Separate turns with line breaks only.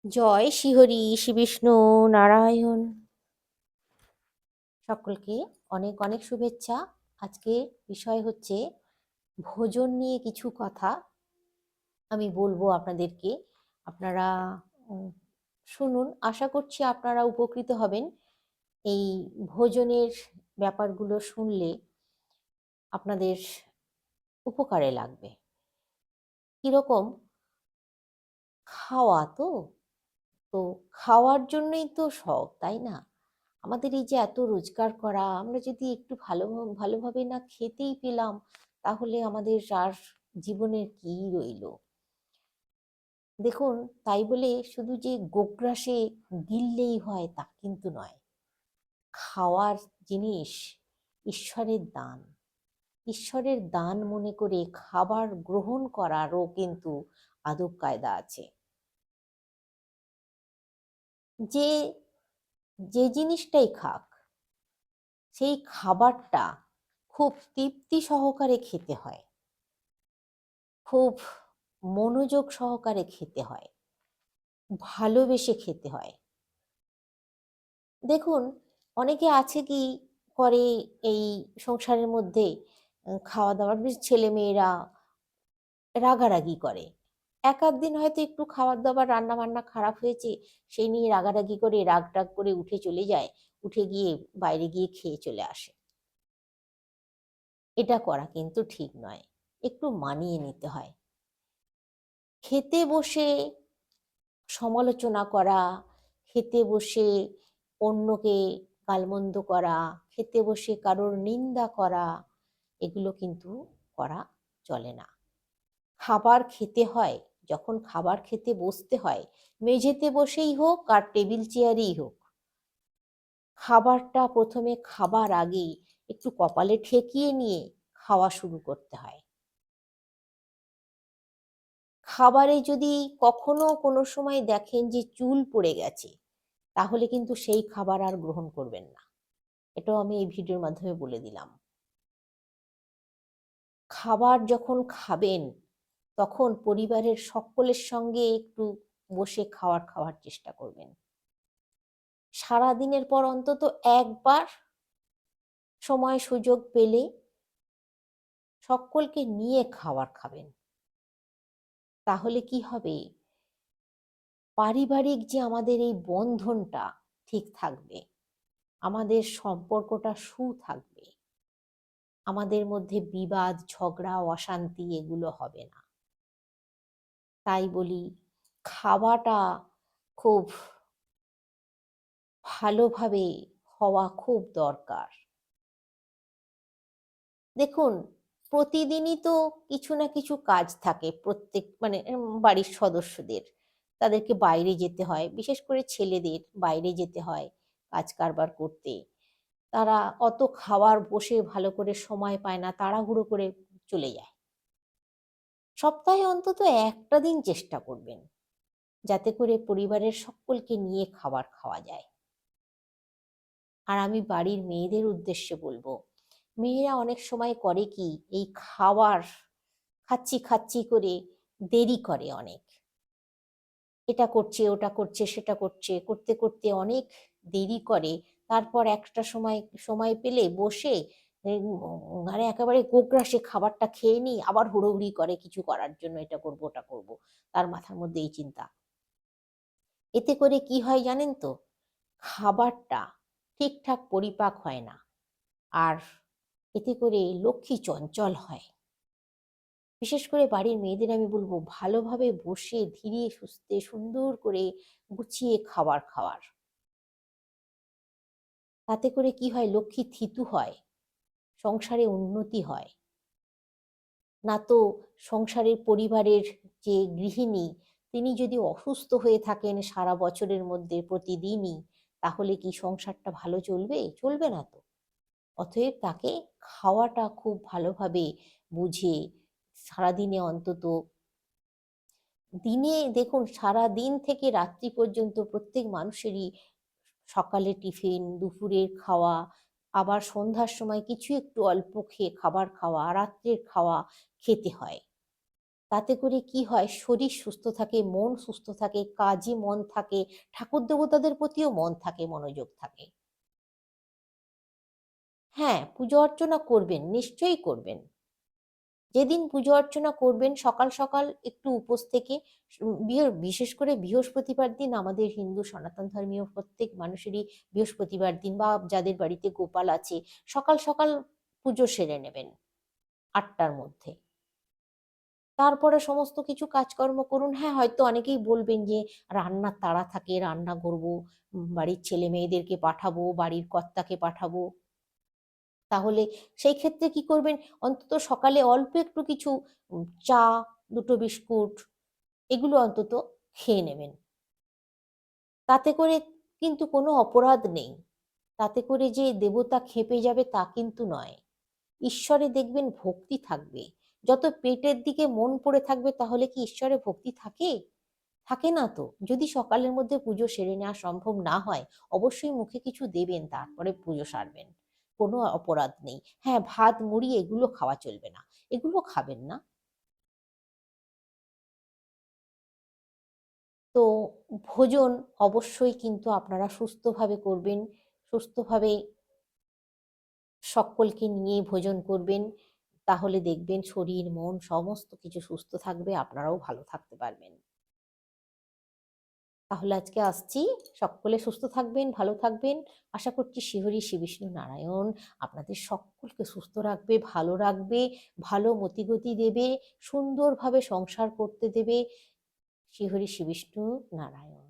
জয় শ্রীহরি শ্রী বিষ্ণু নারায়ণ। সকলকে অনেক অনেক শুভেচ্ছা। আজকে বিষয় হচ্ছে ভোজন নিয়ে কিছু কথা আমি বলবো আপনাদেরকে। আপনারা উম, শুনুন, আশা করছি আপনারা উপকৃত হবেন। এই ভোজনের ব্যাপারগুলো শুনলে আপনাদের উপকারে লাগবে। কিরকম? খাওয়া তো তো খাওয়ার জন্যই তো সব, তাই না? আমাদের এই যে এত রোজগার করা, আমরা যদি একটু ভালোভাবে না খেতেই পেলাম, তাহলে আমাদের আর জীবনের কি রইলো? দেখুন, তাই বলে শুধু যে গোগ্রাসে গিললেই হয় তা কিন্তু নয়। খাওয়ার জিনিস ঈশ্বরের দান। ঈশ্বরের দান মনে করে খাবার গ্রহণ করারও কিন্তু আদব কায়দা আছে। যে যে জিনিসটাই খাক, সেই খাবারটা খুব তৃপ্তি সহকারে খেতে হয়, খুব মনোযোগ সহকারে খেতে হয়, ভালোবেসে খেতে হয়। দেখুন, অনেকে আছে কি করে এই সংসারের মধ্যে, খাওয়া দাওয়ার বেশ ছেলে মেয়েরা রাগারাগি করে। এক আধ দিন হয়তো একটু খাবার দাবার রান্না বান্না খারাপ হয়েছে, সেই নিয়ে রাগারাগি করে রাগ টাগ করে উঠে চলে যায়, উঠে গিয়ে বাইরে গিয়ে খেয়ে চলে আসে। এটা করা কিন্তু ঠিক নয়, একটু মানিয়ে নিতে হয়। খেতে বসে সমালোচনা করা, খেতে বসে অন্যকে গালমন্দ করা, খেতে বসে কারোর নিন্দা করা, এগুলো কিন্তু করা চলে না। খাবার খেতে হয়, যখন খাবার খেতে বসতে হয়, মেঝেতে বসেই হোক আর টেবিল চেয়ারেই হোক, খাবারটা প্রথমে খাবার আগেই একটু কপালে ঠেকিয়ে নিয়ে খাওয়া শুরু করতে হয়। খাবারে যদি কখনো কোনো সময় দেখেন যে চুল পড়ে গেছে, তাহলে কিন্তু সেই খাবার আর গ্রহণ করবেন না। এটাও আমি এই ভিডিওর মাধ্যমে বলে দিলাম। খাবার যখন খাবেন, তখন পরিবারের সকলের সঙ্গে একটু বসে খাওয়ার চেষ্টা করবেন। সারা দিনের পর অন্তত একবার সময় সুযোগ পেলে সকলকে নিয়ে খাবার খাবেন। তাহলে কি হবে? পারিবারিক যে আমাদের এই বন্ধনটা ঠিক থাকবে, আমাদের সম্পর্কটা থাকবে, আমাদের মধ্যে বিবাদ ঝগড়া অশান্তি এগুলো হবে না। তাই বলি, খাওয়াটা খুব ভালোভাবে হওয়া খুব দরকার। দেখুন, প্রতিদিনই তো কিছু না কিছু কাজ থাকে প্রত্যেক বাড়ির সদস্যদের। তাদেরকে বাইরে যেতে হয়, বিশেষ করে ছেলেদের বাইরে যেতে হয় কাজ কারবার করতে। তারা অত খাবার বসে ভালো করে সময় পায় না, তাড়াহুড়ো করে চলে যায়। সপ্তাহে অন্তত একটা দিন চেষ্টা করবেন যাতে করে পরিবারের সকলকে নিয়ে খাবার খাওয়া যায়। আর আমি বাড়ির মেয়েদের উদ্দেশ্যে বলবো, মেয়েরা অনেক সময় করে কি, এই খাবার খাচ্ছি খাচ্ছি করে দেরি করে অনেক। এটা করছে ওটা করছে সেটা করছে, করতে করতে অনেক দেরি করে। তারপর একটা সময় সময় পেলে বসে একেবারে গোগ্রাসে খাবারটা খেয়ে নিই, আবার হুড়োহুড়ি করে কিছু করার জন্য, এটা করব ওটা করব। তার মাথার মধ্যে এই চিন্তা। এতে করে কি হয় জানেন তো? খাবারটা ঠিকঠাক পরিপাক হয় না। আর এতে করে লক্ষ্মী চঞ্চল হয়। বিশেষ করে বাড়ির মেয়েদের আমি বলবো, ভালোভাবে বসে ধীরে সুস্থে সুন্দর করে গুছিয়ে খাওয়ার। তাতে করে কি হয়? লক্ষ্মী থিতু হয়, সংসারে উন্নতি হয়। না তো সংসারের পরিবারের যে গৃহিণী, তিনি যদি অসুস্থ হয়ে থাকেন সারা বছরের মধ্যে প্রতিদিনই, তাহলে কি সংসারটা ভালো চলবে? চলবে না তো। অতএব তাকে খাওয়াটা খুব ভালোভাবে বুঝে, সারাদিনে অন্তত, দিনে দেখুন সারা দিন থেকে রাত্রি পর্যন্ত প্রত্যেক মানুষেরই সকালে টিফিন, দুপুরের খাওয়া, আবার সন্ধ্যার সময় কিছু একটু অল্প খেয়ে খাবার খাওয়া, রাত্রের খাওয়া খেতে হয়। তাতে করে কি হয়, শরীর সুস্থ থাকে, মন সুস্থ থাকে, কাজে মন থাকে, ঠাকুর দেবতাদের প্রতিও মন থাকে, মনোযোগ থাকে। হ্যাঁ, পুজো অর্চনা করবেন, নিশ্চয়ই করবেন। যেদিন পুজো অর্চনা করবেন সকাল সকাল একটু উপোস থেকে, বিশেষ করে বৃহস্পতিবার দিন আমাদের হিন্দু সনাতন ধর্মীয় প্রত্যেক মানুষেরই বৃহস্পতিবার দিন, বা যাদের বাড়িতে গোপাল আছে, সকাল সকাল পুজো সেরে নেবেন 8টার মধ্যে। তারপরে সমস্ত কিছু কাজকর্ম করুন। হ্যাঁ, হয়তো অনেকেই বলবেন যে রান্নার তাড়া থাকে, রান্না করব, বাড়ির ছেলে মেয়েদেরকে পাঠাবো, বাড়ির কর্তাকে পাঠাবো, তাহলে সেই ক্ষেত্রে কি করবেন, অন্তত সকালে অল্প একটু কিছু চা, দুটো বিস্কুট, এগুলো অন্তত খেয়ে নেবেন। তাতে করে কিন্তু কোনো অপরাধ নেই, তাতে করে যে দেবতা ক্ষেপে যাবে তা কিন্তু নয়। ঈশ্বরে দেখবেন ভক্তি থাকবে। যত পেটের দিকে মন পড়ে থাকবে তাহলে কি ঈশ্বরে ভক্তি থাকে? থাকে না তো। যদি সকালের মধ্যে পুজো সেরে নেওয়া সম্ভব না হয়, অবশ্যই মুখে কিছু দেবেন, তারপরে পুজো সারবেন। কোনো অপরাধ নেই। হ্যাঁ, ভাত মুড়ি এগুলো খাওয়া চলবে না, এগুলো খাবেন না। তো ভোজন অবশ্যই কিন্তু আপনারা সুস্থভাবে করবেন, সুস্থভাবে সকলকে নিয়ে ভোজন করবেন। তাহলে দেখবেন শরীর মন সমস্ত কিছু সুস্থ থাকবে, আপনারাও ভালো থাকতে পারবেন। তাহলে আজকে আসছি। সকলে সুস্থ থাকবেন, ভালো থাকবেন। আশা করছি শ্রীহরি শ্রী বিষ্ণু নারায়ণ আপনাদের সকলকে সুস্থ রাখবে, ভালো রাখবে, ভালো মতিগতি দেবে, সুন্দরভাবে সংসার করতে দেবে। শ্রীহরি শ্রী বিষ্ণু নারায়ণ।